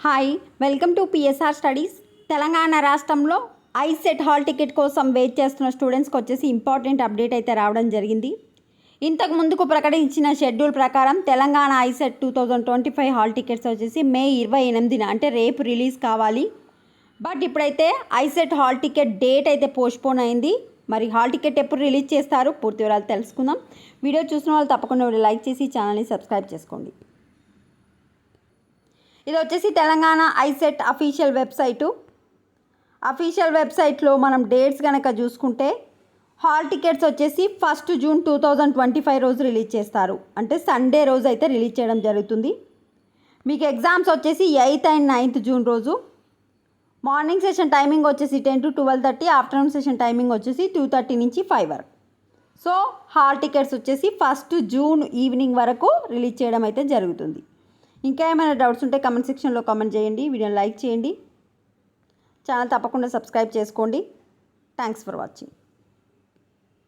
Hi, welcome to PSR studies. Telangana రాష్ట్రంలో ICET hall ticket కోసం wait చేస్తున్న స్టూడెంట్స్కి వచ్చేసి ఇంపార్టెంట్ అప్డేట్ అయితే రావడం జరిగింది. ఇంతకు ముందుకు ప్రకటించిన షెడ్యూల్ ప్రకారం తెలంగాణ ఐసెట్ 2025 హాల్ టికెట్స్ వచ్చేసి మే 28న అంటే రేపు రిలీజ్ కావాలి. బట్ ఇప్పుడైతే ఐసెట్ హాల్ టికెట్ డేట్ అయితే పోస్ట్పోన్ అయింది. మరి హాల్ టికెట్ ఎప్పుడు రిలీజ్ చేస్తారు పూర్తి వివరాలు తెలుసుకుందాం. వీడియో చూసిన వాళ్ళు తప్పకుండా వీడియో లైక్ చేసి ఛానల్ని సబ్స్క్రైబ్ చేసుకోండి. ఇది వచ్చేసి తెలంగాణ ఐసెట్ అఫీషియల్ వెబ్సైట్లో మనం డేట్స్ కనుక చూసుకుంటే హాల్ టికెట్స్ వచ్చేసి 1 జూన్ 2025 రోజు రిలీజ్ చేస్తారు. అంటే సండే రోజు అయితే రిలీజ్ చేయడం జరుగుతుంది. మీకు ఎగ్జామ్స్ వచ్చేసి 8th and 9th జూన్ రోజు. మార్నింగ్ సెషన్ టైమింగ్ వచ్చేసి 10 to 12:30, ఆఫ్టర్నూన్ సెషన్ టైమింగ్ వచ్చేసి 2:30 నుంచి 5 వరకు. సో హాల్ టికెట్స్ వచ్చేసి 1 జూన్ ఈవినింగ్ వరకు రిలీజ్ చేయడం అయితే జరుగుతుంది. ఇంకా ఏమైనా డౌట్స్ ఉంటే కామెంట్ సెక్షన్లో కామెంట్ చేయండి. వీడియోని లైక్ చేయండి. ఛానల్ తప్పకుండా సబ్స్క్రైబ్ చేసుకోండి. Thanks for watching.